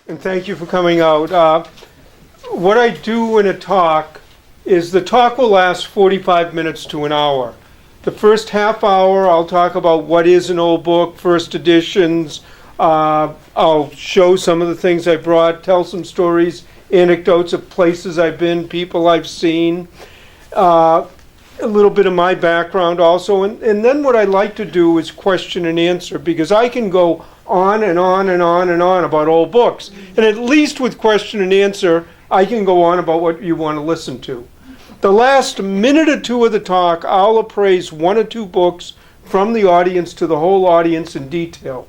and thank you for coming out. What I do in a talk is the talk will last 45 minutes to an hour. The first half hour, I'll talk about what is an old book, first editions. I'll show some of the things I brought, tell some stories, anecdotes of places I've been, people I've seen, a little bit of my background also. And then what I like to do is question and answer, because I can go on and on and on and on about old books. And at least with question and answer, I can go on about what you want to listen to. The last minute or two of the talk, I'll appraise one or two books from the audience to the whole audience in detail.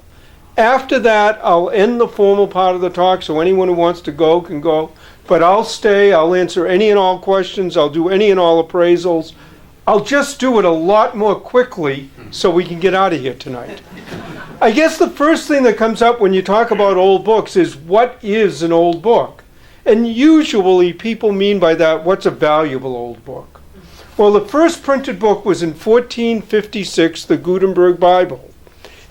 After that, I'll end the formal part of the talk, so anyone who wants to go can go. But I'll stay, I'll answer any and all questions, I'll do any and all appraisals. I'll just do it a lot more quickly so we can get out of here tonight. I guess the first thing that comes up when you talk about old books is, what is an old book? And usually people mean by that, what's a valuable old book? Well, the first printed book was in 1456, the Gutenberg Bible.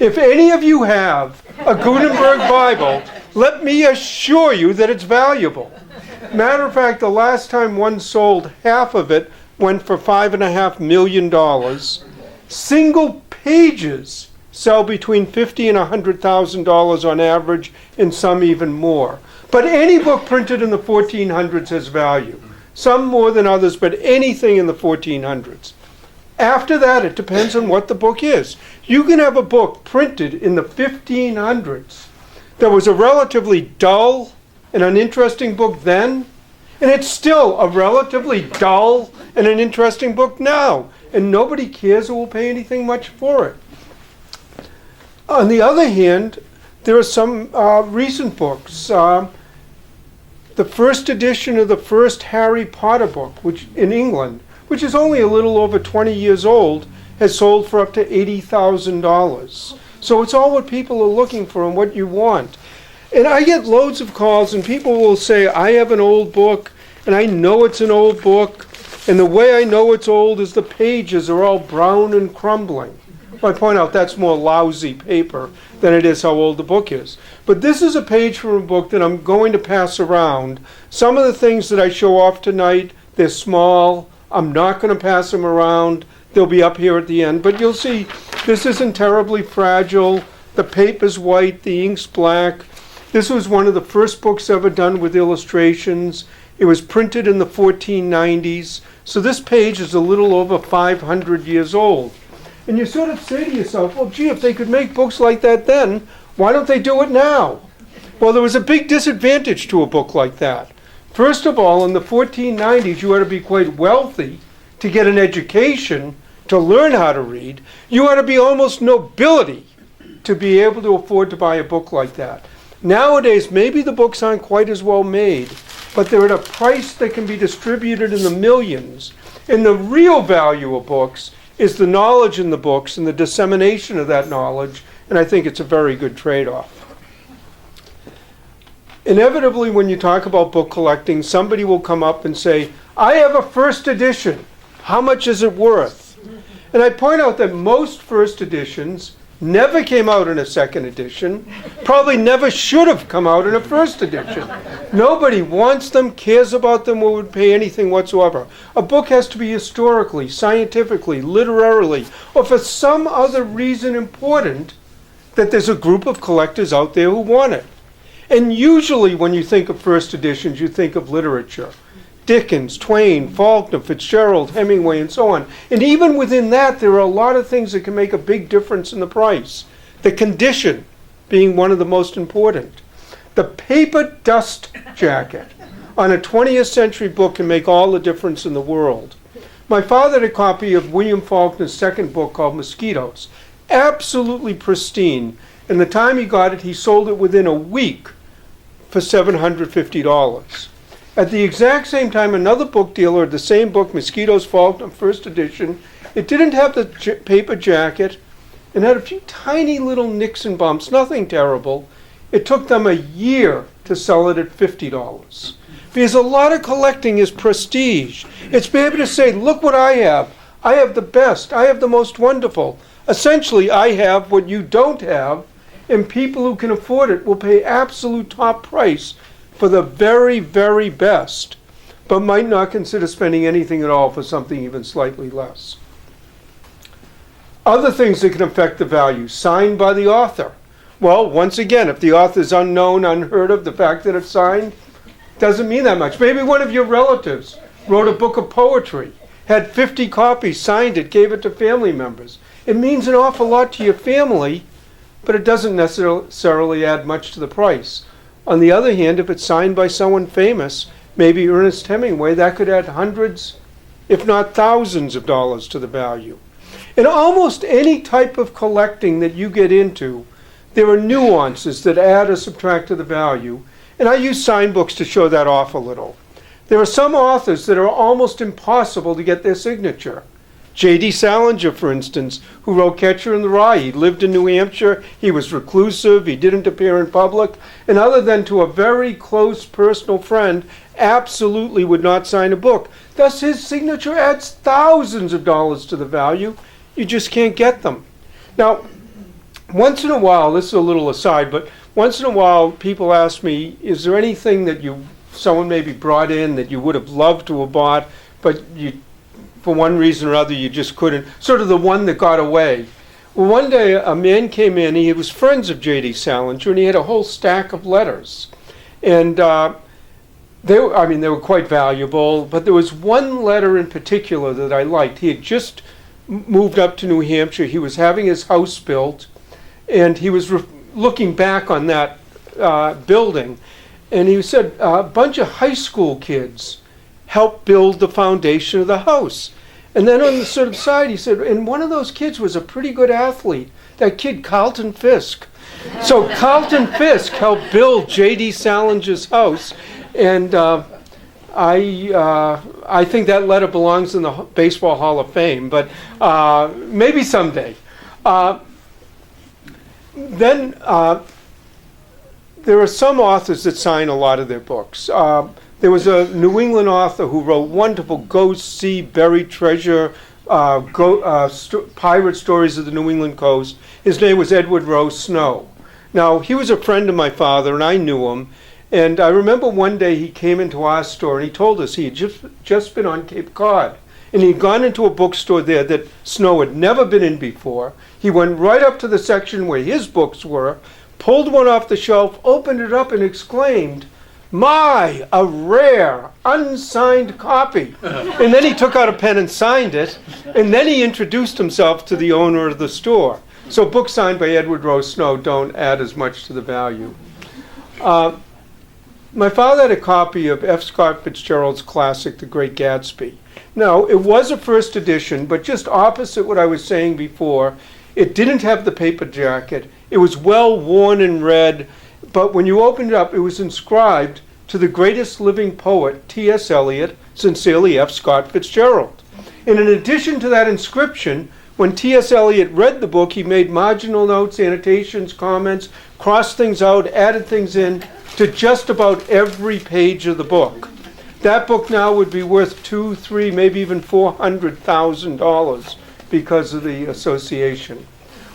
If any of you have a Gutenberg Bible, let me assure you that it's valuable. Matter of fact, the last time one sold, half of it went for $5.5 million. Single pages sell between $50,000 and $100,000 on average, and some even more. But any book printed in the 1400s has value. Some more than others, but anything in the 1400s. After that, it depends on what the book is. You can have a book printed in the 1500s that was a relatively dull and uninteresting book then, and it's still a relatively dull and an interesting book now, and nobody cares or will pay anything much for it. On the other hand, there are some recent books. The first edition of the first Harry Potter book, which in England, which is only a little over 20 years old, has sold for up to $80,000. So it's all what people are looking for and what you want. And I get loads of calls, and people will say, I have an old book, and I know it's an old book, and the way I know it's old is the pages are all brown and crumbling. I point out that's more lousy paper than it is how old the book is. But this is a page from a book that I'm going to pass around. Some of the things that I show off tonight, they're small. I'm not going to pass them around. They'll be up here at the end. But you'll see this isn't terribly fragile. The paper's white, the ink's black. This was one of the first books ever done with illustrations. It was printed in the 1490s. So this page is a little over 500 years old. And you sort of say to yourself, well, gee, if they could make books like that then, why don't they do it now? Well, there was a big disadvantage to a book like that. First of all, in the 1490s, you had to be quite wealthy to get an education, to learn how to read. You had to be almost nobility to be able to afford to buy a book like that. Nowadays, maybe the books aren't quite as well made, but they're at a price that can be distributed in the millions. And the real value of books is the knowledge in the books and the dissemination of that knowledge, and I think it's a very good trade-off. Inevitably, when you talk about book collecting, somebody will come up and say, I have a first edition. How much is it worth? And I point out that most first editions never came out in a second edition, probably never should have come out in a first edition. Nobody wants them, cares about them, or would pay anything whatsoever. A book has to be historically, scientifically, literarily, or for some other reason important that there's a group of collectors out there who want it. And usually when you think of first editions, you think of literature. Dickens, Twain, Faulkner, Fitzgerald, Hemingway, and so on. And even within that, there are a lot of things that can make a big difference in the price. The condition being one of the most important. The paper dust jacket on a 20th century book can make all the difference in the world. My father had a copy of William Faulkner's second book called Mosquitoes. Absolutely pristine. And the time he got it, he sold it within a week for $750. At the exact same time, another book dealer had the same book, Mosquitoes, Faulkner, first edition. It didn't have the paper jacket and had a few tiny little nicks and bumps, nothing terrible. It took them a year to sell it at $50. Because a lot of collecting is prestige. It's be able to say, look what I have. I have the best. I have the most wonderful. Essentially, I have what you don't have, And people who can afford it will pay absolute top price for the very, very best, but might not consider spending anything at all for something even slightly less. Other things that can affect the value, signed by the author. Well, once again, if the author is unknown, unheard of, the fact that it's signed doesn't mean that much. Maybe one of your relatives wrote a book of poetry, had 50 copies, signed it, gave it to family members. It means an awful lot to your family, but it doesn't necessarily add much to the price. On the other hand, if it's signed by someone famous, maybe Ernest Hemingway, that could add hundreds, if not thousands of dollars to the value. In almost any type of collecting that you get into, there are nuances that add or subtract to the value, and I use signed books to show that off a little. There are some authors that are almost impossible to get their signature. J.D. Salinger, for instance, who wrote Catcher in the Rye. He lived in New Hampshire, he was reclusive, he didn't appear in public, and other than to a very close personal friend, absolutely would not sign a book. Thus his signature adds thousands of dollars to the value. You just can't get them. Now, once in a while, this is a little aside, but once in a while people ask me, is there anything that someone maybe brought in that you would have loved to have bought, but you, for one reason or other, you just couldn't, sort of the one that got away. Well, one day a man came in, he was friends of J.D. Salinger, and he had a whole stack of letters. And they were quite valuable, but there was one letter in particular that I liked. He had just moved up to New Hampshire, he was having his house built, and he was looking back on that building, and he said a bunch of high school kids helped build the foundation of the house. And then on the sort of side, he said, and one of those kids was a pretty good athlete, that kid Carlton Fisk. So Carlton Fisk helped build J.D. Salinger's house, and I think that letter belongs in the Baseball Hall of Fame, but maybe someday. Then there are some authors that sign a lot of their books. There was a New England author who wrote wonderful ghost, sea, buried treasure, pirate stories of the New England coast. His name was Edward Rowe Snow. Now, he was a friend of my father, and I knew him. And I remember one day he came into our store, and he told us he had just been on Cape Cod. And he'd gone into a bookstore there that Snow had never been in before. He went right up to the section where his books were, pulled one off the shelf, opened it up, and exclaimed, "My, a rare, unsigned copy." And then he took out a pen and signed it, and then he introduced himself to the owner of the store. So books signed by Edward Rowe Snow don't add as much to the value. My father had a copy of F. Scott Fitzgerald's classic, The Great Gatsby. Now, it was a first edition, but just opposite what I was saying before, it didn't have the paper jacket. It was well worn and read, but when you opened it up, it was inscribed to the greatest living poet, T.S. Eliot, sincerely F. Scott Fitzgerald. And in addition to that inscription, when T.S. Eliot read the book, he made marginal notes, annotations, comments, crossed things out, added things in to just about every page of the book. That book now would be worth $200,000, $300,000, maybe even $400,000 because of the association.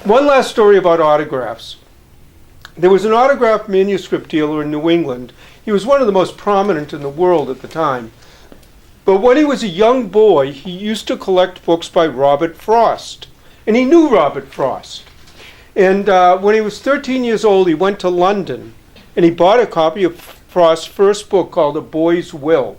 One last story about autographs. There was an autograph manuscript dealer in New England. He was one of the most prominent in the world at the time. But when he was a young boy, he used to collect books by Robert Frost. And he knew Robert Frost. And when he was 13 years old, he went to London, and he bought a copy of Frost's first book called A Boy's Will.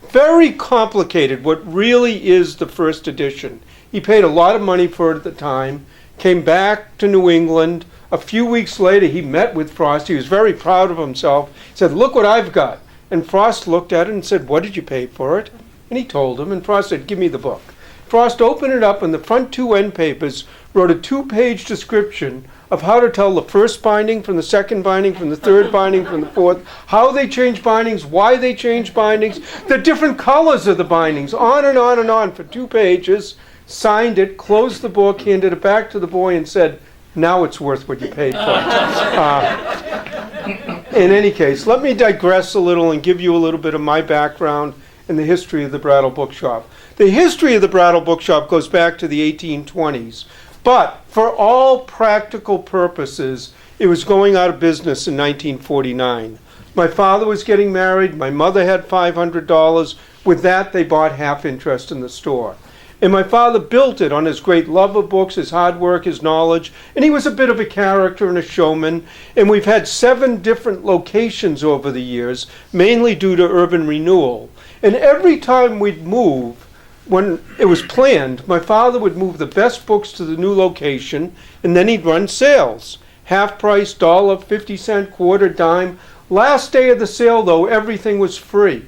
Very complicated, what really is the first edition. He paid a lot of money for it at the time, came back to New England. A few weeks later, he met with Frost. He was very proud of himself. He said, "Look what I've got." And Frost looked at it and said, "What did you pay for it?" And he told him, and Frost said, "Give me the book." Frost opened it up, and the front two end papers wrote a 2-page description of how to tell the first binding from the second binding, from the third binding, from the fourth, how they change bindings, why they change bindings, the different colors of the bindings, on and on and on for 2 pages, signed it, closed the book, handed it back to the boy, and said, "Now it's worth what you paid for it." In any case, let me digress a little and give you a little bit of my background and the history of the Brattle Bookshop. The history of the Brattle Bookshop goes back to the 1820s. But for all practical purposes, It was going out of business in 1949. My father was getting married. My mother had $500. With that, they bought half interest in the store. And my father built it on his great love of books, his hard work, his knowledge, and he was a bit of a character and a showman. And we've had 7 different locations over the years, mainly due to urban renewal. And every time we'd move, when it was planned, my father would move the best books to the new location, and then he'd run sales. Half price, dollar, 50-cent, quarter, dime. Last day of the sale, though, everything was free.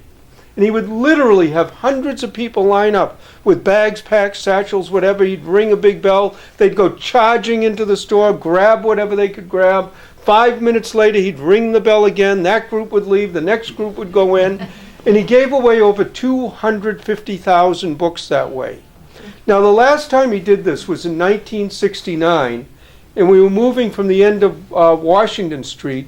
And he would literally have hundreds of people line up with bags, packs, satchels, whatever. He'd ring a big bell. They'd go charging into the store, grab whatever they could grab. 5 minutes later, he'd ring the bell again. That group would leave. The next group would go in. And he gave away over 250,000 books that way. Now, the last time he did this was in 1969. And we were moving from the end of Washington Street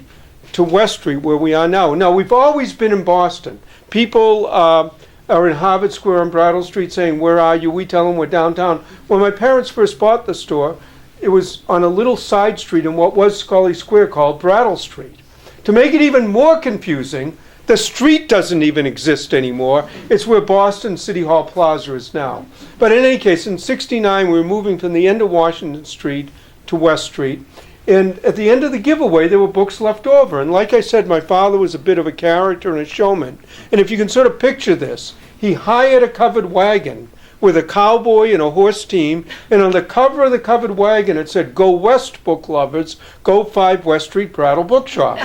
to West Street, where we are now. Now, we've always been in Boston. People are in Harvard Square on Brattle Street saying, "Where are you?" We tell them we're downtown. When my parents first bought the store, it was on a little side street in what was Scully Square called Brattle Street. To make it even more confusing, the street doesn't even exist anymore. It's where Boston City Hall Plaza is now. But in any case, in '69, we were moving from the end of Washington Street to West Street. And at the end of the giveaway, there were books left over. And like I said, my father was a bit of a character and a showman. And if you can sort of picture this, he hired a covered wagon with a cowboy and a horse team. And on the cover of the covered wagon, it said, "Go West, book lovers. Go 5 West Street, Brattle Bookshop."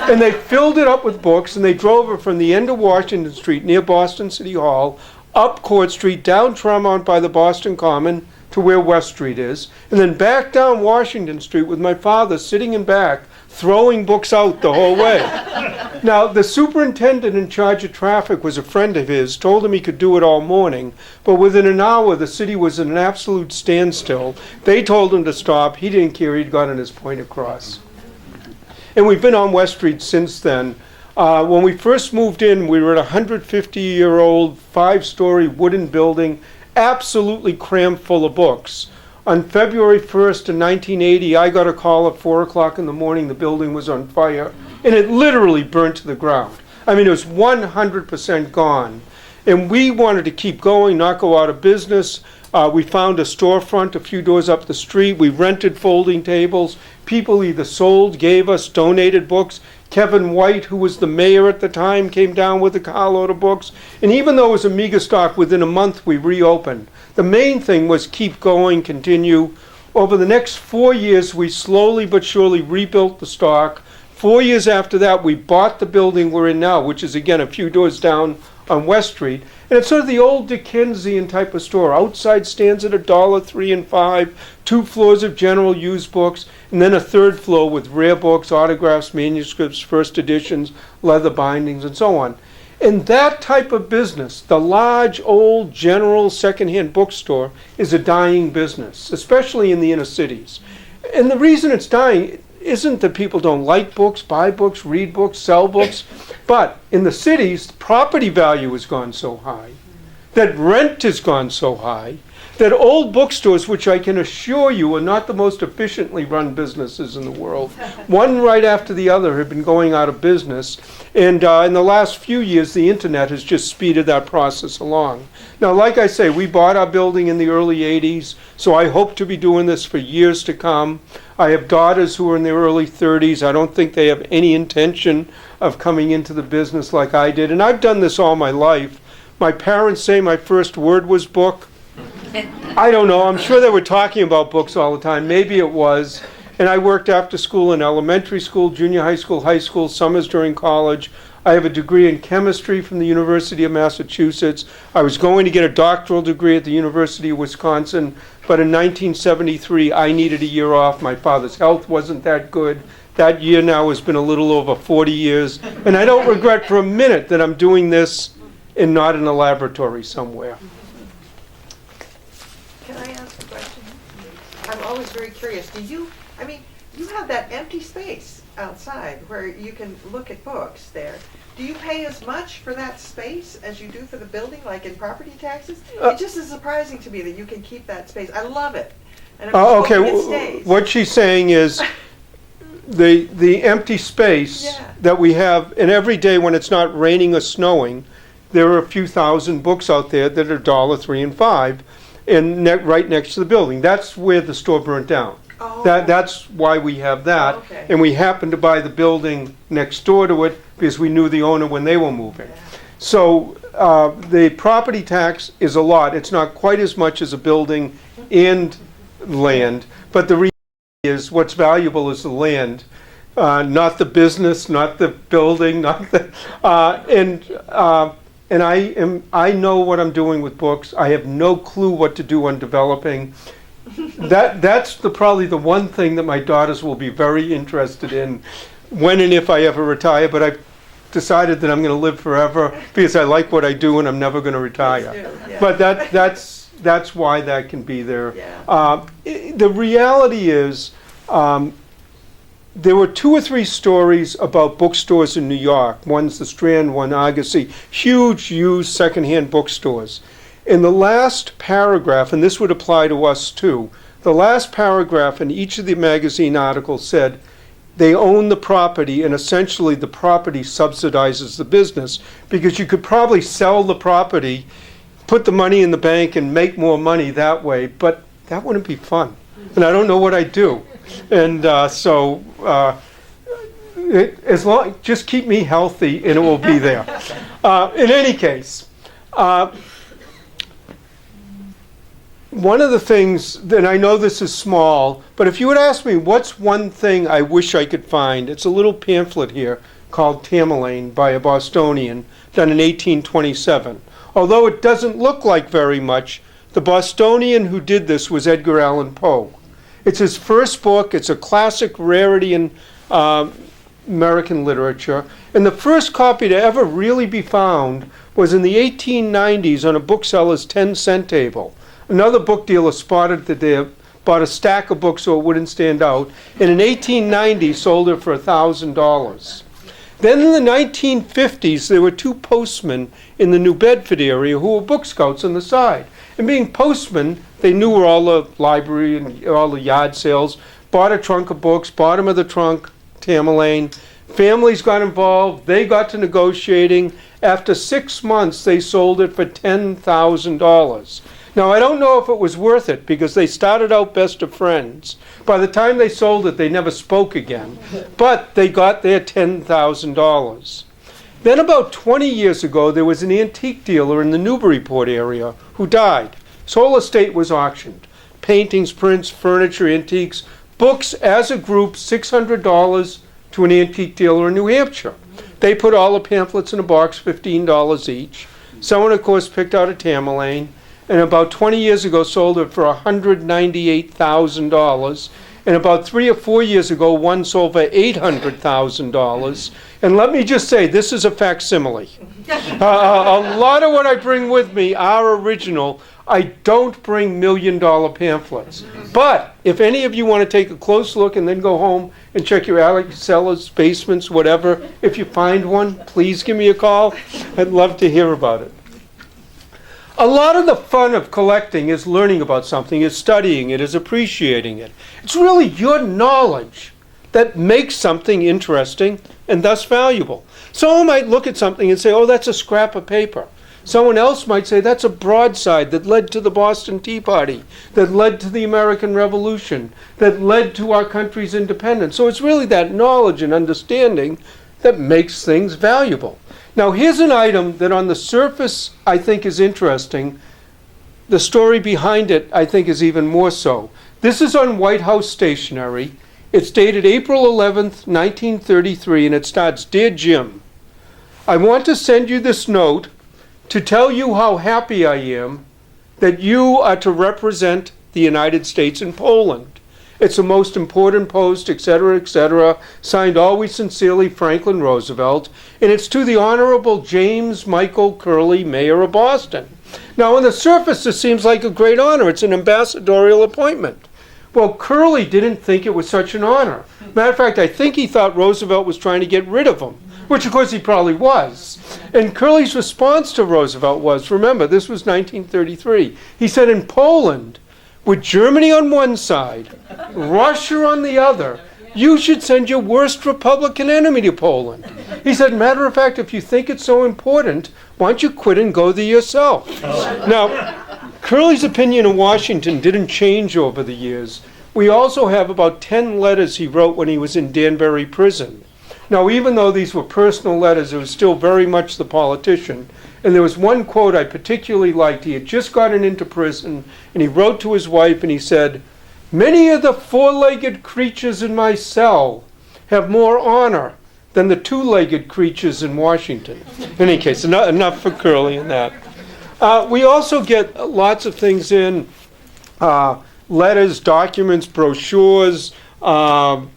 And they filled it up with books, and they drove it from the end of Washington Street near Boston City Hall, up Court Street, down Tremont by the Boston Common, to where West Street is, and then back down Washington Street with my father sitting in back, throwing books out the whole way. Now, the superintendent in charge of traffic was a friend of his, told him he could do it all morning, but within an hour, the city was in an absolute standstill. They told him to stop. He didn't care. He'd gotten his point across. And we've been on West Street since then. When we first moved in, we were at a 150-year-old, 5-story wooden building, absolutely crammed full of books. On February 1st in 1980, I got a call at 4 o'clock in the morning. The building was on fire, and it literally burnt to the ground. I mean, it was 100% gone. And we wanted to keep going, not go out of business. We found a storefront a few doors up the street. We rented folding tables. People either sold, gave us, donated books. Kevin White, who was the mayor at the time, came down with a carload of books. And even though it was a meager stock, within a month we reopened. The main thing was keep going, continue. Over the next 4 years, we slowly but surely rebuilt the stock. 4 years after that, we bought the building we're in now, which is, again, a few doors down on West Street. And it's sort of the old Dickensian type of store. Outside stands at $1, 3 and 5, 2 floors of general used books, and then a 3rd floor with rare books, autographs, manuscripts, first editions, leather bindings, and so on. And that type of business, the large, old, general, secondhand bookstore, is a dying business, especially in the inner cities. And the reason it's dying isn't that people don't like books, buy books, read books, sell books, but in the cities, property value has gone so high, that rent has gone so high, that old bookstores, which I can assure you are not the most efficiently run businesses in the world, one right after the other have been going out of business. And in the last few years, the internet has just speeded that process along. Now, like I say, we bought our building in the early 80s, so I hope to be doing this for years to come. I have daughters who are in their early 30s. I don't think they have any intention of coming into the business like I did. And I've done this all my life. My parents say my first word was book. I don't know. I'm sure they were talking about books all the time. Maybe it was. And I worked after school in elementary school, junior high school, summers during college. I have a degree in chemistry from the University of Massachusetts. I was going to get a doctoral degree at the University of Wisconsin, but in 1973, I needed a year off. My father's health wasn't that good. That year now has been a little over 40 years, and I don't regret for a minute that I'm doing this and not in a laboratory somewhere. Can I ask a question? I'm always very curious. You have that empty space outside where you can look at books there. Do you pay as much for that space as you do for the building, like in property taxes? It just is surprising to me that you can keep that space. I love it. And I'm just hoping it stays. What she's saying is the empty space Yeah. that we have, and every day when it's not raining or snowing, there are a few thousand books out there that are $1, $3, and $5, and right next to the building. That's where the store burnt down. Oh. That's why we have that. Okay. And we happened to buy the building next door to it because we knew the owner when they were moving. Yeah. So the property tax is a lot. It's not quite as much as a building and land, but the reality is what's valuable is the land, not the business, not the building, not the and I know what I'm doing with books. I have no clue what to do on developing. That's probably the one thing that my daughters will be very interested in when and if I ever retire, but I've decided that I'm going to live forever because I like what I do and I'm never going to retire. Yeah. But that's why that can be there. Yeah. The reality is there were 2 or 3 stories about bookstores in New York. One's the Strand, one Argosy, huge used secondhand bookstores. In the last paragraph, and this would apply to us too, the last paragraph in each of the magazine articles said they own the property and essentially the property subsidizes the business because you could probably sell the property, put the money in the bank and make more money that way, but that wouldn't be fun. And I don't know what I'd do. And just keep me healthy and it will be there. In any case, one of the things, and I know this is small, but if you would ask me what's one thing I wish I could find, it's a little pamphlet here called Tamerlane by a Bostonian, done in 1827. Although it doesn't look like very much, the Bostonian who did this was Edgar Allan Poe. It's his first book. It's a classic rarity in American literature. And the first copy to ever really be found was in the 1890s on a bookseller's 10-cent table. Another book dealer spotted that they bought a stack of books so it wouldn't stand out, and in 1890 sold it for $1,000. Then in the 1950s, there were 2 postmen in the New Bedford area who were book scouts on the side. And being postmen, they knew where all the library and all the yard sales, bought a trunk of books, bottom of the trunk, Tamerlane. Families got involved, they got to negotiating. After 6 months, they sold it for $10,000. Now, I don't know if it was worth it because they started out best of friends. By the time they sold it, they never spoke again. But they got their $10,000. Then about 20 years ago, there was an antique dealer in the Newburyport area who died. His whole estate was auctioned. Paintings, prints, furniture, antiques, books as a group, $600 to an antique dealer in New Hampshire. They put all the pamphlets in a box, $15 each. Someone, of course, picked out a Tamerlane, and about 20 years ago sold it for $198,000. And about 3 or 4 years ago, one sold for $800,000. And let me just say, this is a facsimile. A lot of what I bring with me are original. I don't bring $1 million pamphlets. But if any of you want to take a close look and then go home and check your attic, cellars, basements, whatever, if you find one, please give me a call. I'd love to hear about it. A lot of the fun of collecting is learning about something, is studying it, is appreciating it. It's really your knowledge that makes something interesting and thus valuable. Someone might look at something and say, oh, that's a scrap of paper. Someone else might say, that's a broadside that led to the Boston Tea Party, that led to the American Revolution, that led to our country's independence. So it's really that knowledge and understanding that makes things valuable. Now, here's an item that on the surface I think is interesting. The story behind it I think is even more so. This is on White House stationery. It's dated April 11th, 1933, and it starts, Dear Jim, I want to send you this note to tell you how happy I am that you are to represent the United States in Poland. It's the most important post, etc., signed always sincerely, Franklin Roosevelt, and it's to the Honorable James Michael Curley, Mayor of Boston. Now, on the surface, this seems like a great honor. It's an ambassadorial appointment. Well, Curley didn't think it was such an honor. Matter of fact, I think he thought Roosevelt was trying to get rid of him, which of course he probably was. And Curley's response to Roosevelt was, remember, this was 1933. He said, in Poland, with Germany on one side, Russia on the other, You should send your worst Republican enemy to Poland. He said, matter of fact, if you think it's so important, why don't you quit and go there yourself? Now, Curley's opinion of Washington didn't change over the years. We also have about 10 letters he wrote when he was in Danbury prison. Now, even though these were personal letters, it was still very much the politician. And there was one quote I particularly liked. He had just gotten into prison, and he wrote to his wife, and he said, "Many of the four-legged creatures in my cell have more honor than the two-legged creatures in Washington." In any case, enough for Curley in that. We also get lots of things in, letters, documents, brochures,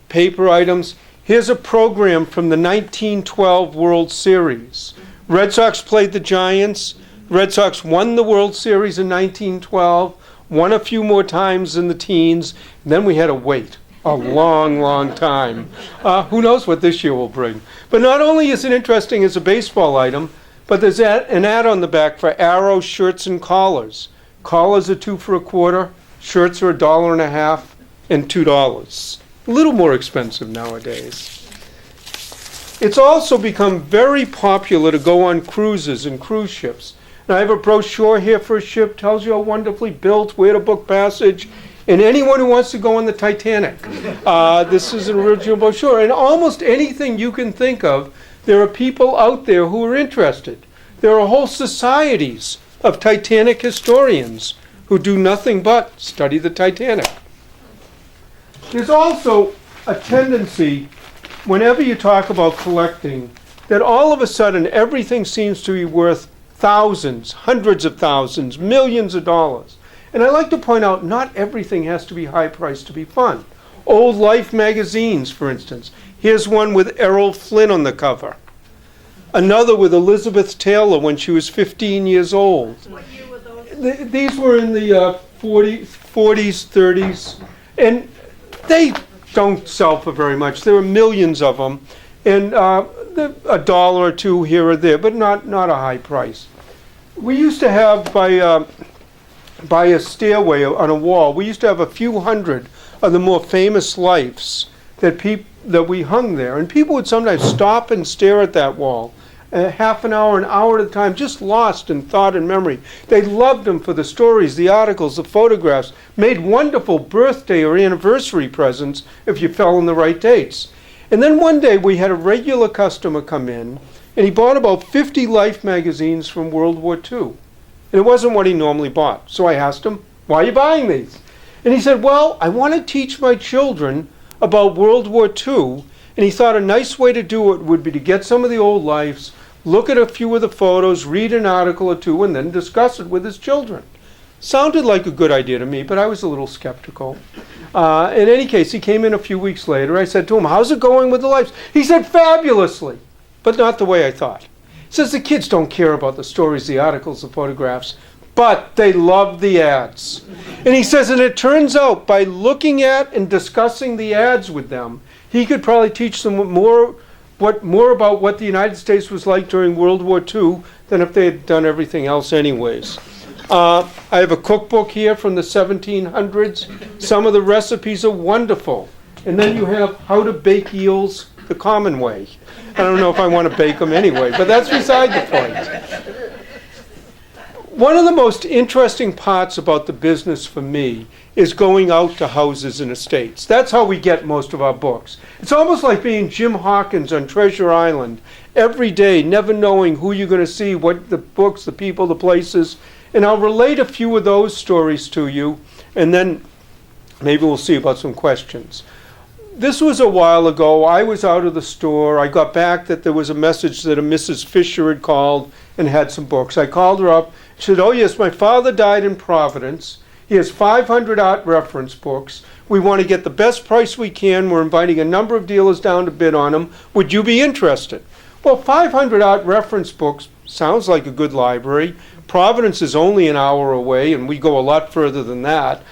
paper items. Here's a program from the 1912 World Series. Red Sox played the Giants. Red Sox won the World Series in 1912, won a few more times in the teens, and then we had to wait a long, long time. Who knows what this year will bring. But not only is it interesting as a baseball item, but there's an ad on the back for Arrow shirts and collars. Collars are $2 for $1, shirts are $1.50 and $2. A little more expensive nowadays. It's also become very popular to go on cruises and cruise ships. And I have a brochure here for a ship, tells you how wonderfully built, where to book passage, and anyone who wants to go on the Titanic. This is an original brochure. And almost anything you can think of, there are people out there who are interested. There are whole societies of Titanic historians who do nothing but study the Titanic. There's also a tendency, whenever you talk about collecting, that all of a sudden everything seems to be worth thousands, hundreds of thousands, millions of dollars. And I like to point out, not everything has to be high priced to be fun. Old Life magazines, for instance. Here's one with Errol Flynn on the cover. Another with Elizabeth Taylor when she was 15 years old. What year were those? These were in the 40s, 30s. And they don't sell for very much. There are millions of them. And $1 or $2 here or there, but not a high price. We used to have, by a stairway on a wall, we used to have a few hundred of the more famous lives that we hung there. And people would sometimes stop and stare at that wall, half an hour, an hour at a time, just lost in thought and memory. They loved them for the stories, the articles, the photographs, made wonderful birthday or anniversary presents if you fell in the right dates. And then one day we had a regular customer come in, and he bought about 50 Life magazines from World War II. And it wasn't what he normally bought. So I asked him, "Why are you buying these?" And he said, "Well, I want to teach my children about World War II." And he thought a nice way to do it would be to get some of the old Lives, look at a few of the photos, read an article or two, and then discuss it with his children. Sounded like a good idea to me, but I was a little skeptical. In any case, he came in a few weeks later. I said to him, "How's it going with the Lives?" He said, "Fabulously," but not the way I thought. He says the kids don't care about the stories, the articles, the photographs, but they love the ads. And he says, and it turns out by looking at and discussing the ads with them, he could probably teach them more about what the United States was like during World War II than if they had done everything else anyways. I have a cookbook here from the 1700s. Some of the recipes are wonderful. And then you have How to Bake Eels the Common Way. I don't know if I want to bake them anyway, but that's beside the point. One of the most interesting parts about the business for me is going out to houses and estates. That's how we get most of our books. It's almost like being Jim Hawkins on Treasure Island every day, never knowing who you're going to see, what the books, the people, the places. And I'll relate a few of those stories to you, and then maybe we'll see about some questions. This was a while ago. I was out of the store. I got back that there was a message that a Mrs. Fisher had called and had some books. I called her up. She said, "Oh yes, my father died in Providence. He has 500 art reference books. We want to get the best price we can. We're inviting a number of dealers down to bid on them. Would you be interested?" Well, 500 art reference books sounds like a good library. Providence is only an hour away, and we go a lot further than that.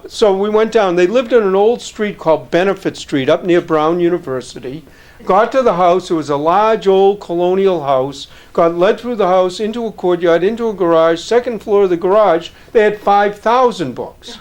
So we went down. They lived in an old street called Benefit Street up near Brown University. Got to the house. It was a large old colonial house. Got led through the house into a courtyard, into a garage, second floor of the garage. They had 5,000 books.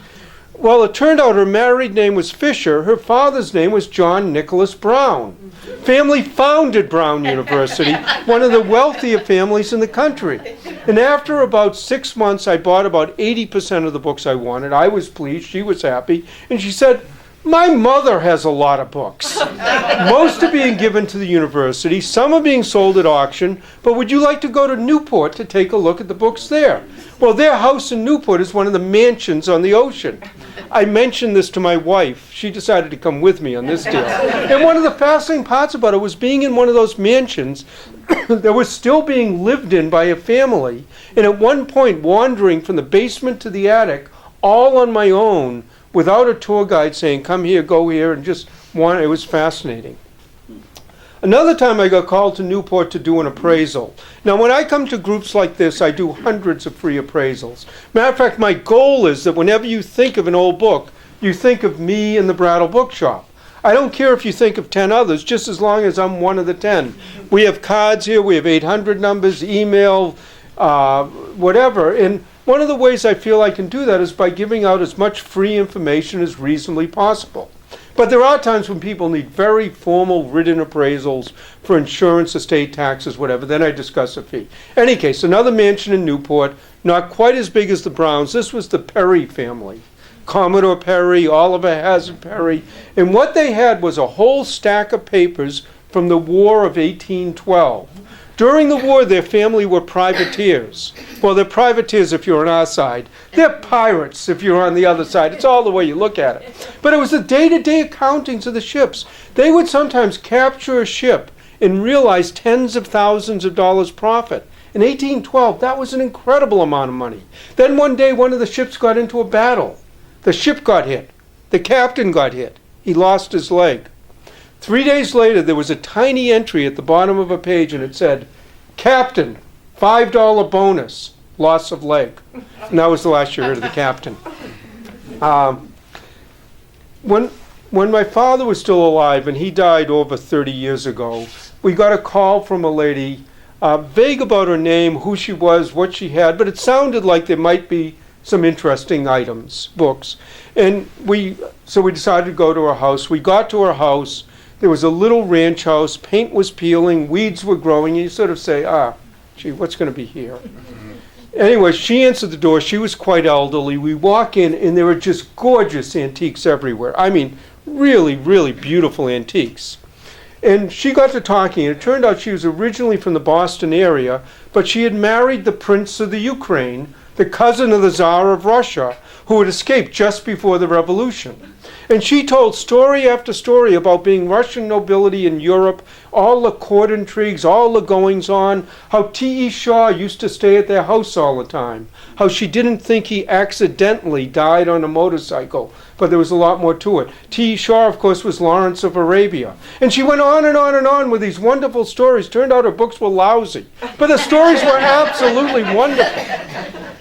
Well, it turned out her married name was Fisher. Her father's name was John Nicholas Brown. Family founded Brown University, one of the wealthier families in the country. And after about 6 months, I bought about 80% of the books I wanted. I was pleased. She was happy. And she said, my mother has a lot of books. Most are being given to the university. Some are being sold at auction. But would you like to go to Newport to take a look at the books there? Well, their house in Newport is one of the mansions on the ocean. I mentioned this to my wife. She decided to come with me on this deal. And one of the fascinating parts about it was being in one of those mansions that was still being lived in by a family. And at one point, wandering from the basement to the attic, all on my own, without a tour guide saying, come here, go here, and just it was fascinating. Another time I got called to Newport to do an appraisal. Now when I come to groups like this, I do hundreds of free appraisals. Matter of fact, my goal is that whenever you think of an old book, you think of me and the Brattle Bookshop. I don't care if you think of 10 others, just as long as I'm one of the 10. We have cards here, we have 800 numbers, email, whatever. And one of the ways I feel I can do that is by giving out as much free information as reasonably possible. But there are times when people need very formal written appraisals for insurance, estate taxes, whatever. Then I discuss a fee. Any case, another mansion in Newport, not quite as big as the Browns. This was the Perry family. Commodore Perry, Oliver Hazard Perry. And what they had was a whole stack of papers from the War of 1812. During the war, their family were privateers. Well, they're privateers if you're on our side. They're pirates if you're on the other side. It's all the way you look at it. But it was the day-to-day accountings of the ships. They would sometimes capture a ship and realize tens of thousands of dollars profit. In 1812, that was an incredible amount of money. Then one day, one of the ships got into a battle. The ship got hit. The captain got hit. He lost his leg. 3 days later, there was a tiny entry at the bottom of a page, and it said, Captain, $5 bonus, loss of leg. And that was the last you heard of the captain. When my father was still alive, and he died over 30 years ago, we got a call from a lady, vague about her name, who she was, what she had, but it sounded like there might be some interesting items, books. And so we decided to go to her house. We got to her house. There was a little ranch house. Paint was peeling. Weeds were growing. And you sort of say, gee, what's going to be here? Anyway, she answered the door. She was quite elderly. We walk in, and there were just gorgeous antiques everywhere. I mean, really, really beautiful antiques. And she got to talking, and it turned out she was originally from the Boston area, but she had married the Prince of the Ukraine, the cousin of the Tsar of Russia, who had escaped just before the revolution. And she told story after story about being Russian nobility in Europe, all the court intrigues, all the goings-on, how T.E. Shaw used to stay at their house all the time, how she didn't think he accidentally died on a motorcycle, but there was a lot more to it. T.E. Shaw, of course, was Lawrence of Arabia. And she went on and on and on with these wonderful stories. Turned out her books were lousy, but the stories were absolutely wonderful.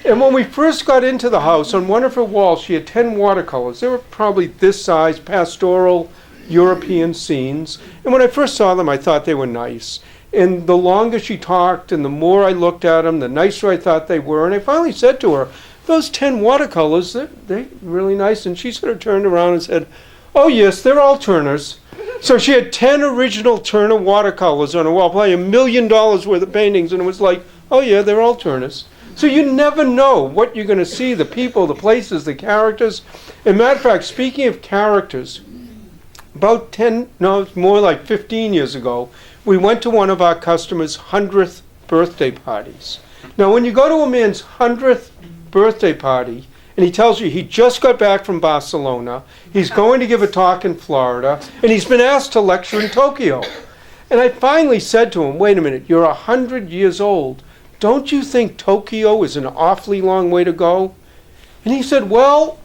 And when we first got into the house, on one of her walls, she had 10 watercolors. They were probably this size, pastoral European scenes. And when I first saw them, I thought they were nice. And the longer she talked and the more I looked at them, the nicer I thought they were. And I finally said to her, those 10 watercolors, they're really nice. And she sort of turned around and said, oh, yes, they're all Turners. So she had 10 original Turner watercolors on her wall, probably $1 million worth of paintings. And it was like, oh, yeah, they're all Turners. So you never know what you're going to see, the people, the places, the characters. As a matter of fact, speaking of characters, about it's more like 15 years ago, we went to one of our customers' 100th birthday parties. Now, when you go to a man's 100th birthday party, and he tells you he just got back from Barcelona, he's going to give a talk in Florida, and he's been asked to lecture in Tokyo. And I finally said to him, wait a minute, you're 100 years old. Don't you think Tokyo is an awfully long way to go? And he said, well,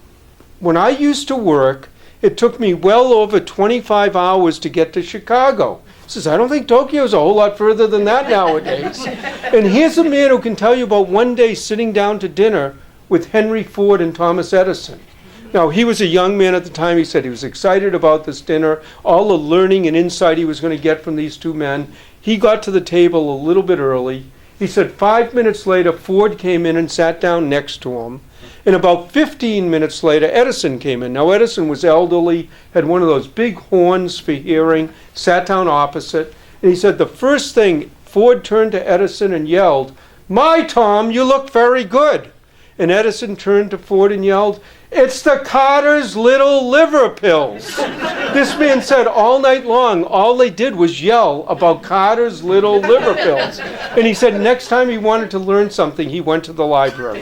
when I used to work, it took me well over 25 hours to get to Chicago. He says, I don't think Tokyo is a whole lot further than that nowadays. And here's a man who can tell you about one day sitting down to dinner with Henry Ford and Thomas Edison. Now, he was a young man at the time. He said he was excited about this dinner, all the learning and insight he was going to get from these two men. He got to the table a little bit early. He said 5 minutes later, Ford came in and sat down next to him. And about 15 minutes later, Edison came in. Now, Edison was elderly, had one of those big horns for hearing, sat down opposite, and he said the first thing, Ford turned to Edison and yelled, "My Tom, you look very good." And Edison turned to Ford and yelled, "It's the Carter's little liver pills." This man said all night long, all they did was yell about Carter's little liver pills. And he said next time he wanted to learn something, he went to the library.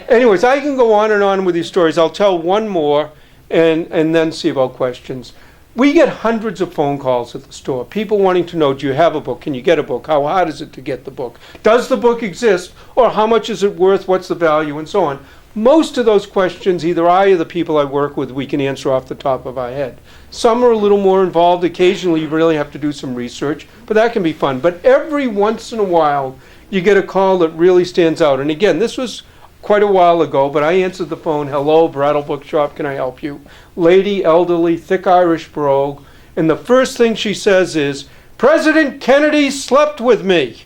Anyways, I can go on with these stories. I'll tell one more and then see about questions. We get hundreds of phone calls at the store. People wanting to know, do you have a book? Can you get a book? How hard is it to get the book? Does the book exist? Or how much is it worth? What's the value? And so on. Most of those questions, either I or the people I work with, we can answer off the top of our head. Some are a little more involved. Occasionally, you really have to do some research, but that can be fun. But every once in a while, you get a call that really stands out. And again, this was quite a while ago, but I answered the phone. "Hello, Brattle Bookshop, can I help you?" Lady, elderly, thick Irish brogue. And the first thing she says is, "President Kennedy slept with me."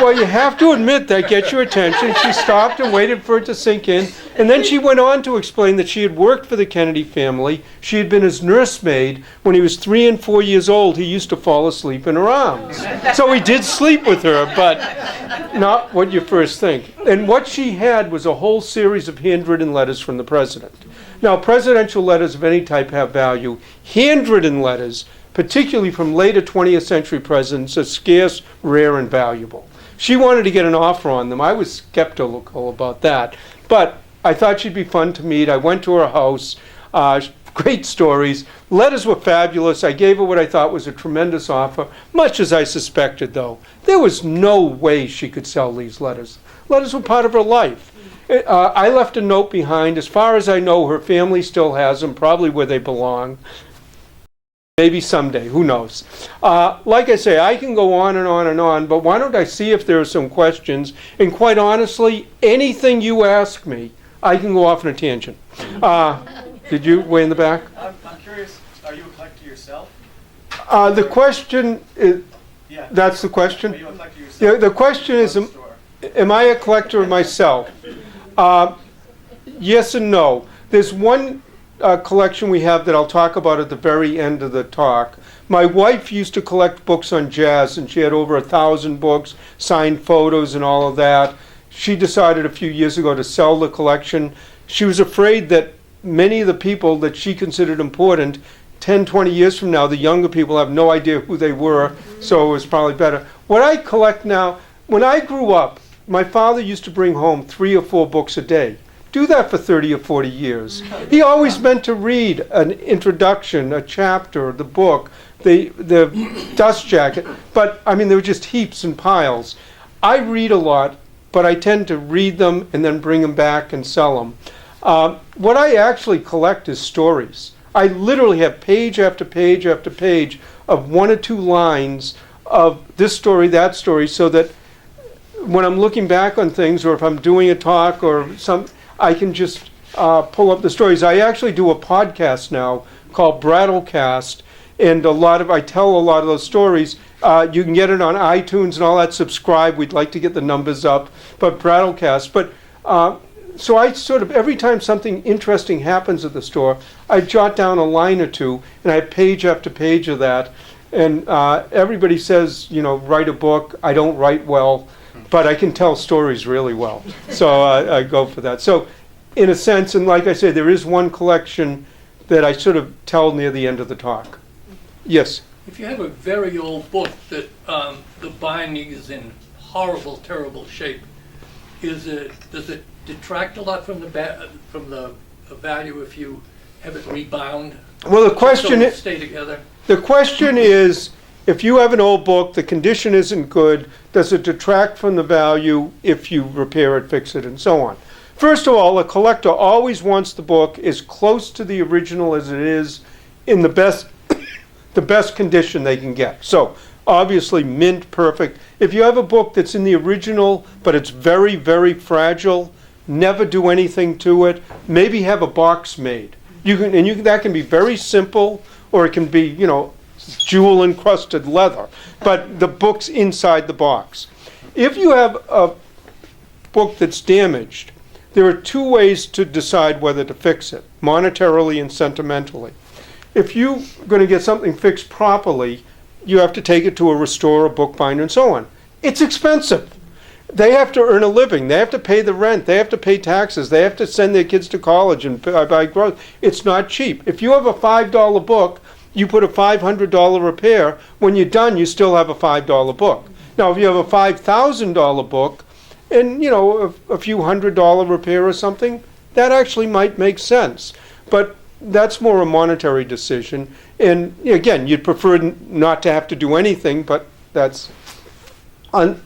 Well, you have to admit that gets your attention. She stopped and waited for it to sink in. And then she went on to explain that she had worked for the Kennedy family. She had been his nursemaid. When he was 3 and 4 years old, he used to fall asleep in her arms. So he did sleep with her, but not what you first think. And what she had was a whole series of handwritten letters from the president. Now, presidential letters of any type have value. Handwritten letters, particularly from later 20th century presidents, are scarce, rare, and valuable. She wanted to get an offer on them. I was skeptical about that, but I thought she'd be fun to meet. I went to her house. Great stories. Letters were fabulous. I gave her what I thought was a tremendous offer, much as I suspected, though. There was no way she could sell these letters. Letters were part of her life. I left a note behind. As far as I know, her family still has them, probably where they belong. Maybe someday, who knows. Like I say, I can go on and on and on, but why don't I see if there are some questions? And quite honestly, anything you ask me, I can go off on a tangent. Did you, way in the back? I'm curious, are you a collector yourself? The question is, Yeah. that's the question? Are you a collector yourself? Yeah, the question is, am I a collector myself? Yes and no. There's one collection we have that I'll talk about at the very end of the talk. My wife used to collect books on jazz, and she had over 1,000 books, signed photos and all of that. She decided a few years ago to sell the collection. She was afraid that many of the people that she considered important, 10, 20 years from now, the younger people have no idea who they were, so it was probably better. What I collect now, when I grew up, my father used to bring home 3 or 4 books a day. Do that for 30 or 40 years. He always meant to read an introduction, a chapter, the book, the dust jacket. But, I mean, there were just heaps and piles. I read a lot, but I tend to read them and then bring them back and sell them. What I actually collect is stories. I literally have page after page after page of 1 or 2 lines of this story, that story, so that when I'm looking back on things, or if I'm doing a talk or some, I can just pull up the stories. I actually do a podcast now called Brattlecast, and I tell a lot of those stories. You can get it on iTunes and all that. Subscribe. We'd like to get the numbers up, but Brattlecast. But so I sort of, every time something interesting happens at the store, I jot down a line or two, and I have page after page of that. And everybody says, write a book. I don't write well, but I can tell stories really well. So I go for that. So in a sense, and like I say, there is one collection that I sort of tell near the end of the talk. Yes? If you have a very old book that the binding is in horrible, terrible shape, does it detract a lot from the value if you have it rebound? Well, the question is, stay together. The question is, if you have an old book, the condition isn't good, does it detract from the value if you repair it, fix it, and so on? First of all, a collector always wants the book as close to the original as it is in the best condition they can get. So, obviously, mint, perfect. If you have a book that's in the original, but it's very, very fragile, never do anything to it. Maybe have a box made. That can be very simple, or it can be, jewel-encrusted leather. But the book's inside the box. If you have book that's damaged, there are two ways to decide whether to fix it, monetarily and sentimentally. If you're going to get something fixed properly, you have to take it to a restorer, a bookbinder, and so on. It's expensive. They have to earn a living. They have to pay the rent. They have to pay taxes. They have to send their kids to college and buy groceries. It's not cheap. If you have a $5 book, you put a $500 repair. When you're done, you still have a $5 book. Now, if you have a $5,000 book and, you know, a few $100 repair or something, that actually might make sense. But that's more a monetary decision. And again, you'd prefer not to have to do anything, but that's...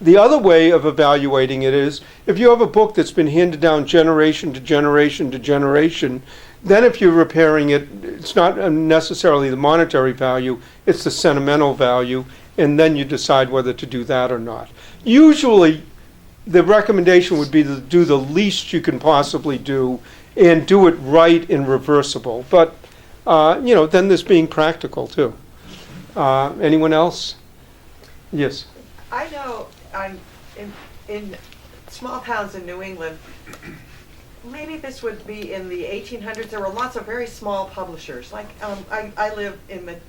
The other way of evaluating it is, if you have a book that's been handed down generation to generation to generation, then if you're repairing it, it's not necessarily the monetary value, it's the sentimental value, and then you decide whether to do that or not. Usually, the recommendation would be to do the least you can possibly do and do it right and reversible. But, you know, then there's being practical, too. Anyone else? Yes. I know in small towns in New England, maybe this would be in the 1800s, there were lots of very small publishers. Like I live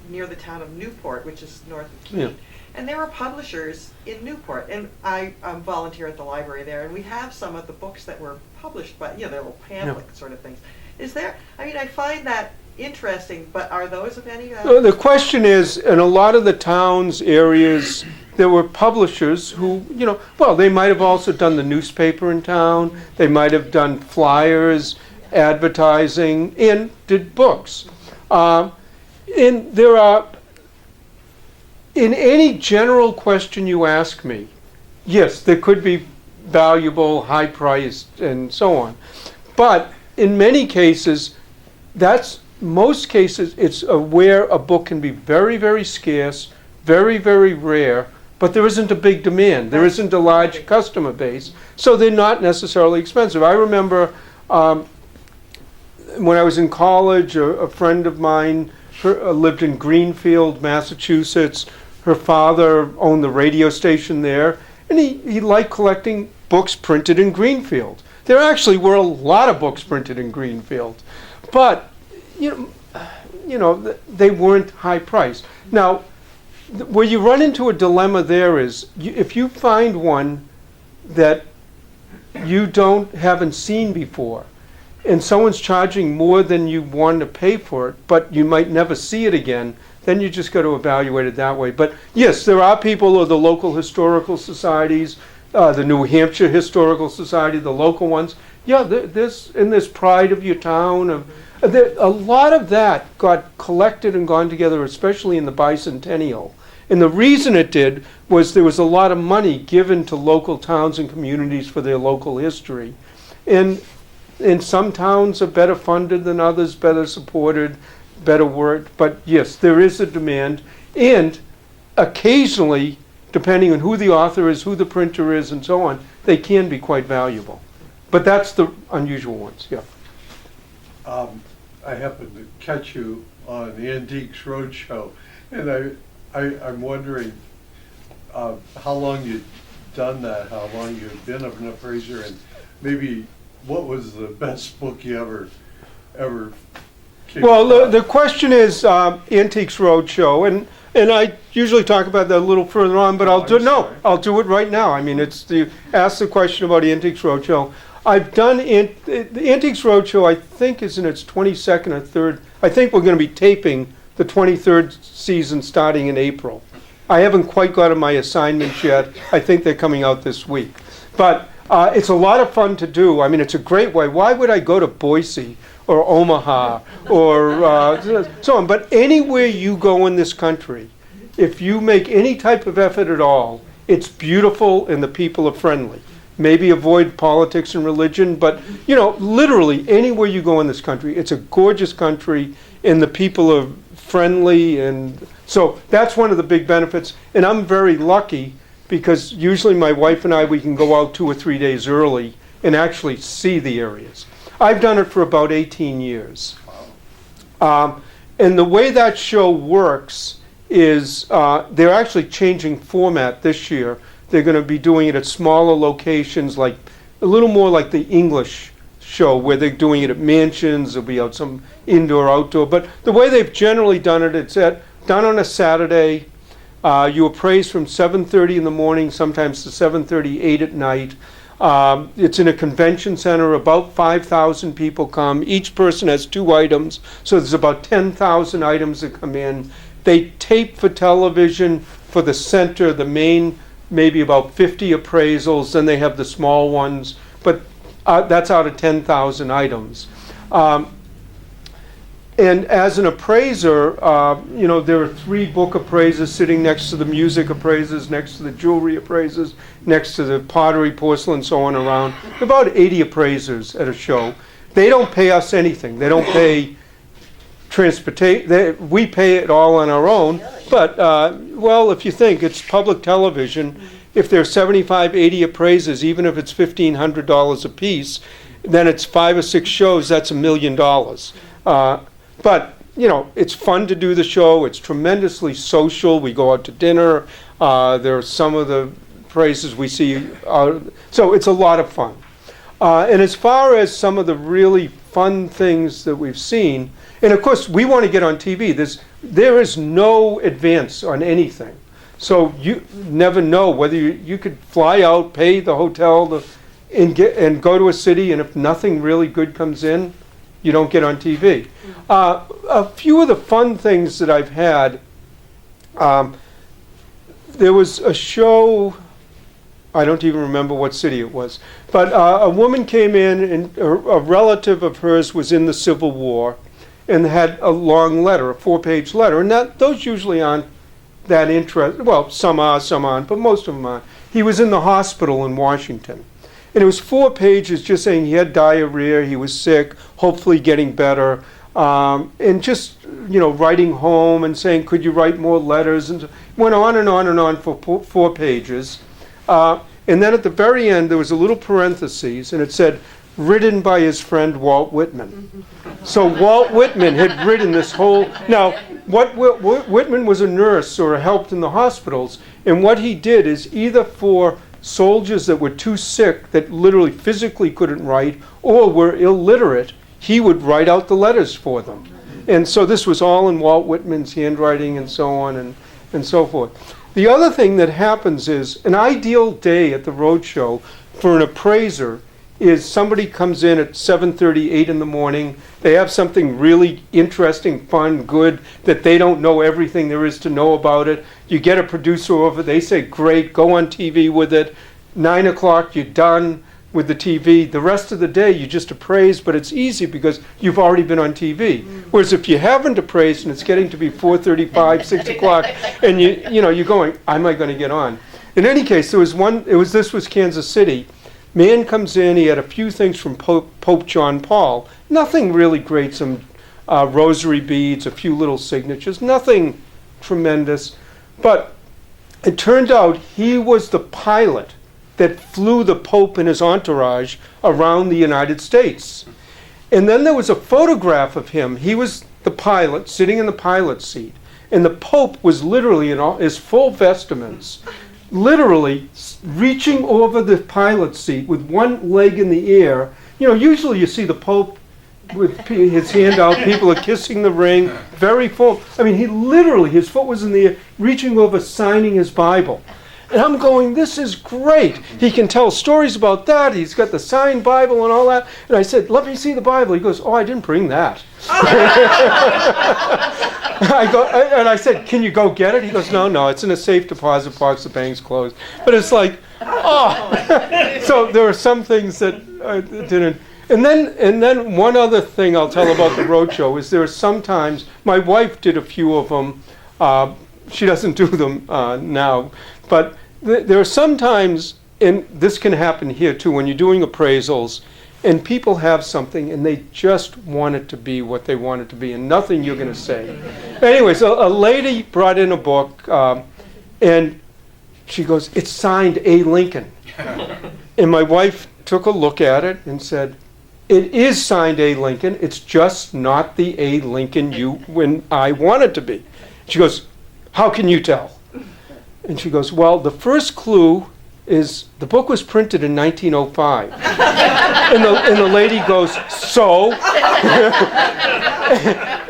near the town of Newport, which is north of Keene. Yeah. And there were publishers in Newport, and I volunteer at the library there, and we have some of the books that were published by, you know, they're little pamphlet sort of things. Is there, I mean, I find that interesting, but are those of any value? The question is, in a lot of the towns, areas, there were publishers who, you know, well, they might have also done the newspaper in town, they might have done flyers, advertising, and did books. And there are, in any general question you ask me, yes, there could be valuable, high-priced, and so on. But in many cases, most cases, it's where a book can be very, very scarce, very, very rare, but there isn't a big demand. There isn't a large customer base, so they're not necessarily expensive. I remember when I was in college, a friend of mine lived in Greenfield, Massachusetts. Her father owned the radio station there, and he liked collecting books printed in Greenfield. There actually were a lot of books printed in Greenfield, but you know, they weren't high priced. Now, where you run into a dilemma there is, if you find one that you haven't seen before, and someone's charging more than you want to pay for it, but you might never see it again, then you just got to evaluate it that way. But yes, there are people or the local historical societies, the New Hampshire Historical Society, the local ones. Yeah, there's in this pride of your town. A lot of that got collected and gone together, especially in the bicentennial. And the reason it did was there was a lot of money given to local towns and communities for their local history. And some towns are better funded than others, better supported, better worked. But yes, there is a demand. And occasionally, depending on who the author is, who the printer is, and so on, they can be quite valuable. But that's the unusual ones, yeah. I happened to catch you on the Antiques Roadshow, and I'm wondering how long you'd done that, how long you'd been an appraiser, and maybe what was the best book you ever came Well, across? the question is Antiques Roadshow, and I usually talk about that a little further on, but I'll do it right now. I mean, ask the question about Antiques Roadshow. I've done the Antiques Roadshow, I think, is in its 22nd or 3rd. I think we're going to be taping the 23rd season starting in April. I haven't quite gotten my assignments yet. I think they're coming out this week. But it's a lot of fun to do. I mean, it's a great way. Why would I go to Boise or Omaha or so on? But anywhere you go in this country, if you make any type of effort at all, it's beautiful and the people are friendly. Maybe avoid politics and religion, but you know, literally anywhere you go in this country, it's a gorgeous country and the people are friendly, and so that's one of the big benefits. And I'm very lucky because usually my wife and I, we can go out 2 or 3 days early and actually see the areas. I've done it for about 18 years. And the way that show works is they're actually changing format this year. They're going to be doing it at smaller locations like a little more like the English show where they're doing it at mansions, it'll be out some indoor, outdoor. But the way they've generally done it, it's done on a Saturday. You appraise from 7:30 in the morning, sometimes to 7:30, 8 at night. It's in a convention center, about 5,000 people come. Each person has 2 items, so there's about 10,000 items that come in. They tape for television for the center, the main, maybe about 50 appraisals, then they have the small ones, but that's out of 10,000 items. And as an appraiser, there are 3 book appraisers sitting next to the music appraisers, next to the jewelry appraisers, next to the pottery, porcelain, so on around. About 80 appraisers at a show. They don't pay us anything. They don't pay transportation. We pay it all on our own. But, if you think it's public television, if there are 75, 80 appraisers, even if it's $1,500 a piece, then it's 5 or 6 shows, that's $1 million. But, it's fun to do the show. It's tremendously social. We go out to dinner. There are some of the appraisers we see. So it's a lot of fun. And as far as some of the really fun things that we've seen, and of course we want to get on TV. There is no advance on anything. So you never know whether you could fly out, pay the hotel, and go to a city, and if nothing really good comes in, you don't get on TV. A few of the fun things that I've had, there was a show, I don't even remember what city it was, but a woman came in and a relative of hers was in the Civil War and had a long letter, a 4-page letter, and those usually aren't that interesting. Well, some are, some aren't, but most of them are. He was in the hospital in Washington. And it was 4 pages just saying he had diarrhea, he was sick, hopefully getting better, and just, writing home and saying, could you write more letters? And went on and on and on for 4 pages. And then at the very end, there was a little parentheses, and it said, written by his friend Walt Whitman. So Walt Whitman had written this whole... Now, Whitman was a nurse or helped in the hospitals, and what he did is either for soldiers that were too sick, that literally physically couldn't write, or were illiterate, he would write out the letters for them. And so this was all in Walt Whitman's handwriting and so on and so forth. The other thing that happens is an ideal day at the roadshow for an appraiser is somebody comes in at 7:30, 8 in the morning. They have something really interesting, fun, good, that they don't know everything there is to know about it. You get a producer over, they say, great, go on TV with it. 9 o'clock, you're done with the TV. The rest of the day, you just appraise, but it's easy because you've already been on TV. Whereas if you haven't appraised and it's getting to be 4:35, 6 o'clock, and you're going, am I going to get on? In any case, this was Kansas City. Man comes in, he had a few things from Pope John Paul. Nothing really great, some rosary beads, a few little signatures, nothing tremendous. But it turned out he was the pilot that flew the Pope and his entourage around the United States. And then there was a photograph of him. He was the pilot, sitting in the pilot seat. And the Pope was literally in all his full vestments, literally reaching over the pilot seat with one leg in the air. Usually you see the Pope with his hand out, people are kissing the ring, very full. I mean, he literally, his foot was in the air, reaching over, signing his Bible. And I'm going, this is great. He can tell stories about that. He's got the signed Bible and all that. And I said, let me see the Bible. He goes, oh, I didn't bring that. I said, can you go get it? He goes, no, it's in a safe deposit box. The bank's closed. But it's like, oh. So there are some things that I didn't. And then one other thing I'll tell about the roadshow is there are sometimes, my wife did a few of them. She doesn't do them now. But there are sometimes, and this can happen here too, when you're doing appraisals, and people have something and they just want it to be what they want it to be, and nothing you're going to say. Anyway, so a lady brought in a book, and she goes, it's signed A. Lincoln. And my wife took a look at it and said, it is signed A. Lincoln, it's just not the A. Lincoln when I want it to be. She goes, how can you tell? And she goes, well, the first clue is the book was printed in 1905. And the lady goes, so?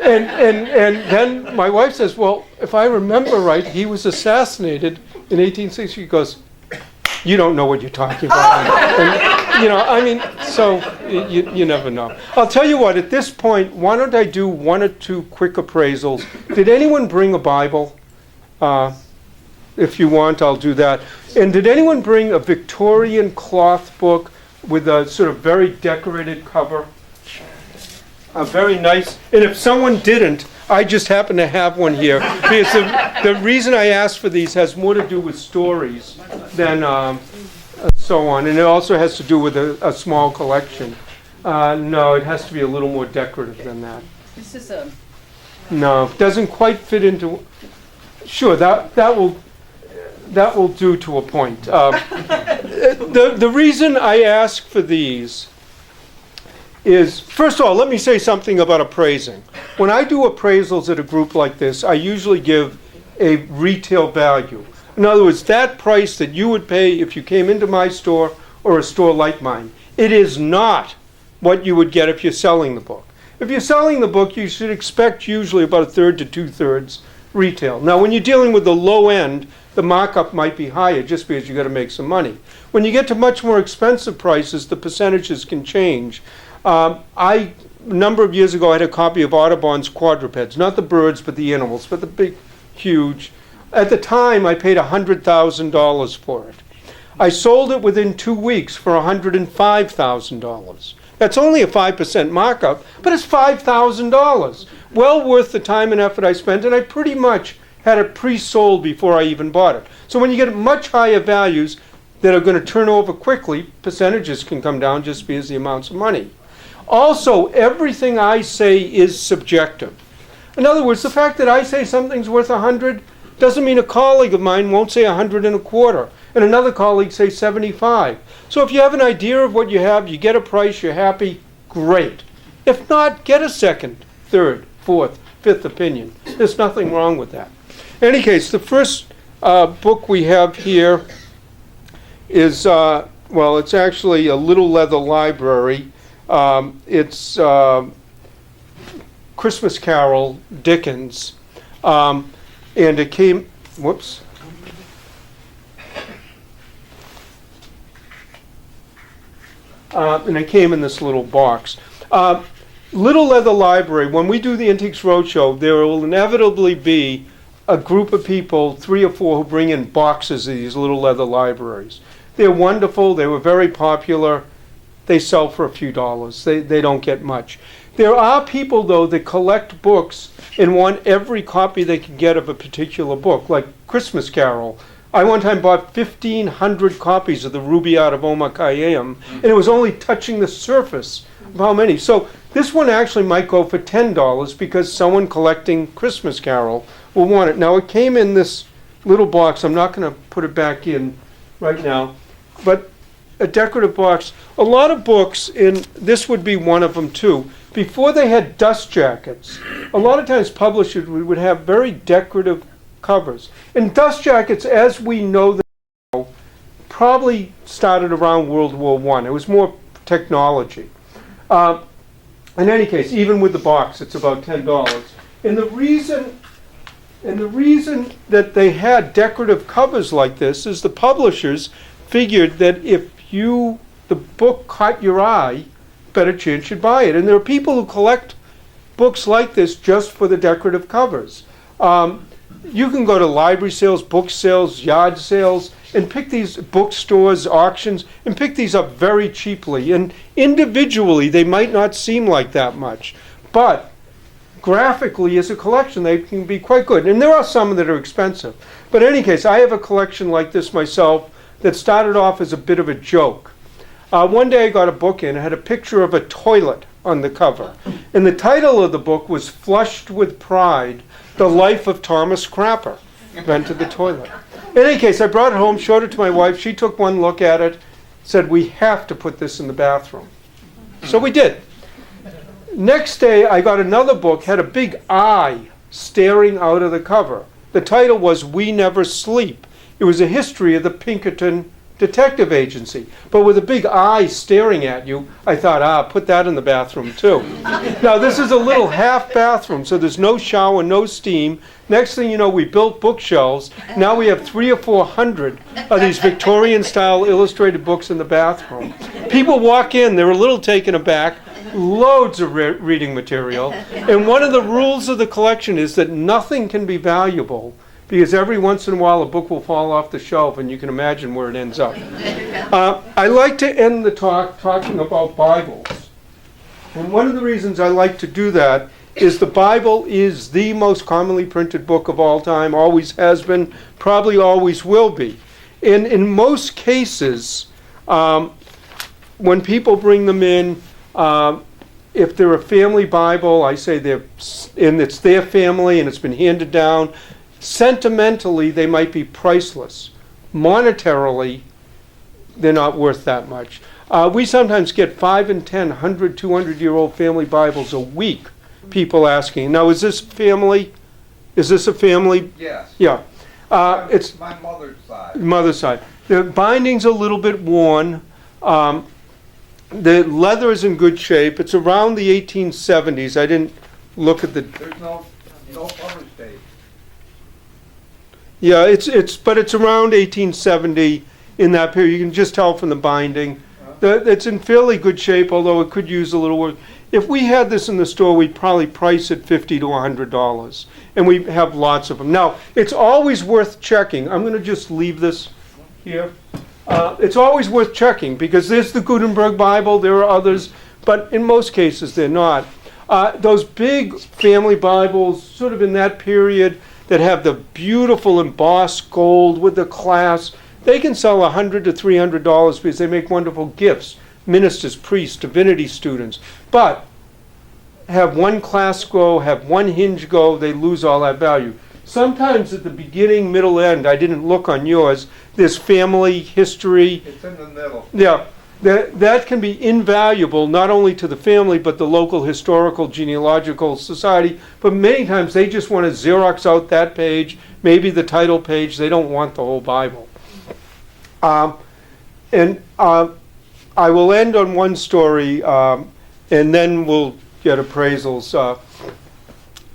and then my wife says, well, if I remember right, he was assassinated in 1860. She goes, you don't know what you're talking about. And, I mean, so you never know. I'll tell you what, at this point, why don't I do one or two quick appraisals? Did anyone bring a Bible? If you want, I'll do that. And did anyone bring a Victorian cloth book with a sort of very decorated cover? A very nice, and if someone didn't, I just happen to have one here. Because the reason I asked for these has more to do with stories than so on. And it also has to do with a small collection. No, it has to be a little more decorative than that. This is a... No, it doesn't quite fit into... Sure, that will do to a point. The reason I ask for these is, first of all, let me say something about appraising. When I do appraisals at a group like this, I usually give a retail value. In other words, that price that you would pay if you came into my store or a store like mine. It is not what you would get if you're selling the book. If you're selling the book, you should expect usually about 1/3 to 2/3 retail. Now, when you're dealing with the low end, the markup might be higher just because you've got to make some money. When you get to much more expensive prices, the percentages can change. A number of years ago, I had a copy of Audubon's Quadrupeds, not the birds, but the animals, but the big, huge. At the time, I paid $100,000 for it. I sold it within 2 weeks for $105,000. That's only a 5% markup, but it's $5,000. Well worth the time and effort I spent, and I pretty much had it pre-sold before I even bought it. So when you get much higher values that are going to turn over quickly, percentages can come down just because the amounts of money. Also, everything I say is subjective. In other words, the fact that I say something's worth 100 doesn't mean a colleague of mine won't say 125, and another colleague say 75. So if you have an idea of what you have, you get a price, you're happy, great. If not, get a second, third, fourth, fifth opinion. There's nothing wrong with that. In any case, the first book we have here is, well, it's actually a Little Leather Library. It's Christmas Carol, Dickens. And it came, whoops. And it came in this little box. Little Leather Library, when we do the Antiques Roadshow, there will inevitably be a group of people, 3 or 4, who bring in boxes of these Little Leather Libraries. They're wonderful. They were very popular. They sell for a few dollars. They don't get much. There are people, though, that collect books and want every copy they can get of a particular book, like Christmas Carol. I one time bought 1,500 copies of the Rubaiyat of Omar Khayyam, and it was only touching the surface of how many. So this one actually might go for $10 because someone collecting Christmas Carol will want it. Now, it came in this little box. I'm not going to put it back in right now, but a decorative box. A lot of books, and this would be one of them too, before they had dust jackets, a lot of times publishers would have very decorative covers. And dust jackets, as we know them now, probably started around World War I. It was more technology. In any case, even with the box, it's about $10. And the reason that they had decorative covers like this is the publishers figured that if the book caught your eye, better chance you'd buy it. And there are people who collect books like this just for the decorative covers. You can go to library sales, book sales, yard sales, and pick these bookstores, auctions, and pick these up very cheaply. And individually, they might not seem like that much. But graphically, as a collection, they can be quite good. And there are some that are expensive. But in any case, I have a collection like this myself that started off as a bit of a joke. One day I got a book in, it had a picture of a toilet on the cover. And the title of the book was Flushed with Pride, The Life of Thomas Crapper, Invented the Toilet. In any case, I brought it home, showed it to my wife. She took one look at it, said, we have to put this in the bathroom. So we did. Next day, I got another book, had a big eye staring out of the cover. The title was We Never Sleep. It was a history of the Pinkerton detective agency. But with a big eye staring at you, I thought, put that in the bathroom too. Now this is a little half bathroom, so there's no shower, no steam. Next thing you know, we built bookshelves. Now we have 300 or 400 of these Victorian style illustrated books in the bathroom. People walk in, they're a little taken aback. Loads of reading material. And one of the rules of the collection is that nothing can be valuable, because every once in a while a book will fall off the shelf and you can imagine where it ends up. I like to end the talk talking about Bibles. And one of the reasons I like to do that is the Bible is the most commonly printed book of all time, always has been, probably always will be. And in most cases, when people bring them in, if they're a family Bible, I say it's their family and it's been handed down. Sentimentally, they might be priceless. Monetarily, they're not worth that much. We sometimes get 5 and 10, 100, 200-year-old family Bibles a week. People asking, now is this family? Is this a family? Yes. Yeah. It's my mother's side. Mother's side. The binding's a little bit worn. The leather is in good shape. It's around the 1870s. I didn't look at the. There's no cover stage. Yeah, but it's around 1870 in that period. You can just tell from the binding. It's in fairly good shape, although it could use a little work. If we had this in the store, we'd probably price it $50 to $100, and we have lots of them. Now, it's always worth checking. I'm going to just leave this here. It's always worth checking, because there's the Gutenberg Bible, there are others, but in most cases they're not. Those big family Bibles, sort of in that period, that have the beautiful embossed gold with the clasp, they can sell $100 to $300 because they make wonderful gifts. Ministers, priests, divinity students. But have one clasp go, have one hinge go, they lose all that value. Sometimes at the beginning, middle, end, I didn't look on yours, there's family history. It's in the middle. Yeah, that can be invaluable not only to the family but the local historical genealogical society, but many times they just want to Xerox out that page, maybe the title page, they don't want the whole Bible. I will end on one story, and then we'll get appraisals.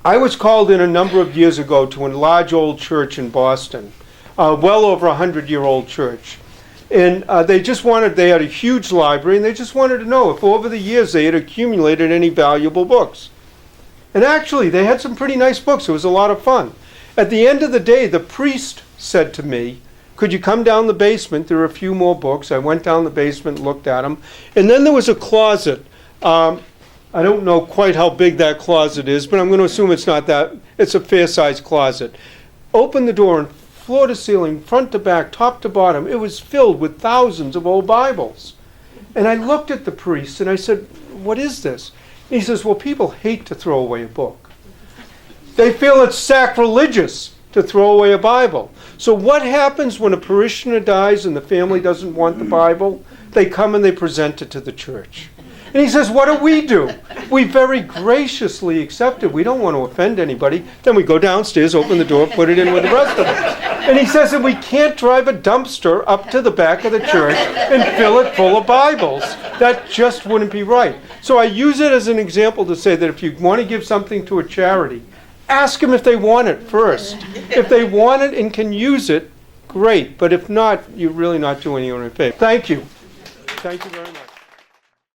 I was called in a number of years ago to a large old church in Boston, well over 100-year-old church. And they had a huge library, and they just wanted to know if over the years they had accumulated any valuable books. And actually, they had some pretty nice books. It was a lot of fun. At the end of the day, the priest said to me, could you come down the basement? There are a few more books. I went down the basement, looked at them. And then there was a closet. I don't know quite how big that closet is, but I'm going to assume it's not that. It's a fair-sized closet. Opened the door, and floor to ceiling, front to back, top to bottom, it was filled with thousands of old Bibles. And I looked at the priest, and I said, what is this? And he says, well, people hate to throw away a book. They feel it's sacrilegious to throw away a Bible. So what happens when a parishioner dies and the family doesn't want the Bible? They come and they present it to the church. And he says, what do? We very graciously accept it. We don't want to offend anybody. Then we go downstairs, open the door, put it in with the rest of us. And he says that we can't drive a dumpster up to the back of the church and fill it full of Bibles. That just wouldn't be right. So I use it as an example to say that if you want to give something to a charity, ask them if they want it first. If they want it and can use it, great. But if not, you're really not doing anyone a favor. Thank you. Thank you very much.